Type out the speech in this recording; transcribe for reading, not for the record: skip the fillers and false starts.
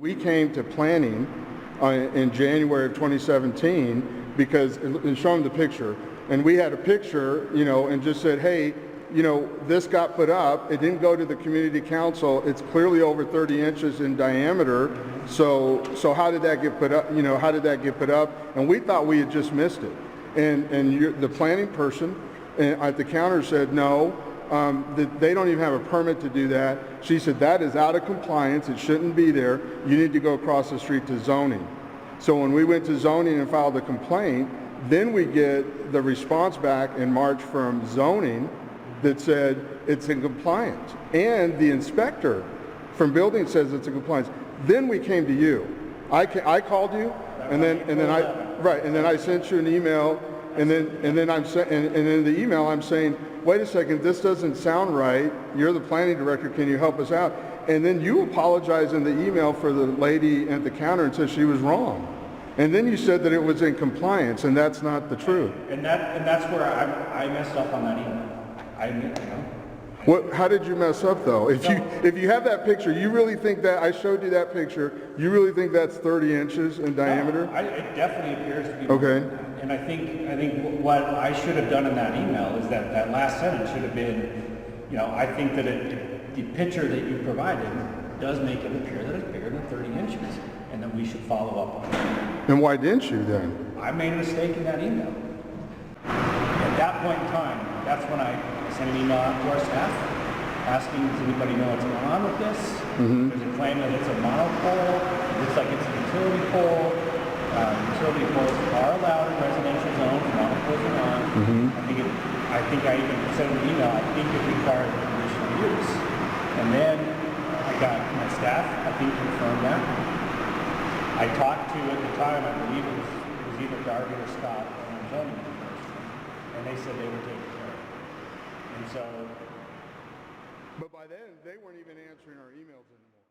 We came to planning in January of 2017 because, and show them the picture, and we had a picture, and just said, hey, this got put up. It didn't go to the community council. It's clearly over 30 inches in diameter. So how did that get put up? How did that get put up? And we thought we had just missed it. And the planning person at the counter said, no, that they don't even have a permit to do that. She said, that is out of compliance. It shouldn't be there. You need to go across the street to zoning. So when we went to zoning and filed a complaint, then we get the response back in March from zoning that said it's in compliance. And the inspector from building says it's in compliance. Then we came to you. I called you, and then I sent you an email, and then in the email I'm saying, wait a second, this doesn't sound right. You're the planning director. Can you help us out? And then you apologize in the email for the lady at the counter and said she was wrong. And then you said that it was in compliance, and that's not the truth. And that's where I messed up on that email. How did you mess up though? If you have that picture, you really think that I showed you that picture? You really think that's 30 inches in diameter? No, it definitely appears to be. Okay. And I think what I should have done in that email is that last sentence should have been, I think that the picture that you provided does make it appear that it's bigger than 30 inches, and that we should follow up on it. And why didn't you then? I made a mistake in that email. At that point in time, that's when I sent an email out to our staff asking, does anybody know what's going on with this? Mm-hmm. There's a claim that it's a monopole. It looks like it's a utility pole. Utility poles are allowed in residential zones. Monopoles are not. Mm-hmm. I think I even sent an email. I think it requires conditional use. And then I got my staff, I think, confirmed that. I talked to, at the time, I believe it was either Darby or Scott, on the zoning enforcement, and they said they were taking care of it. And so... But by then, they weren't even answering our emails anymore.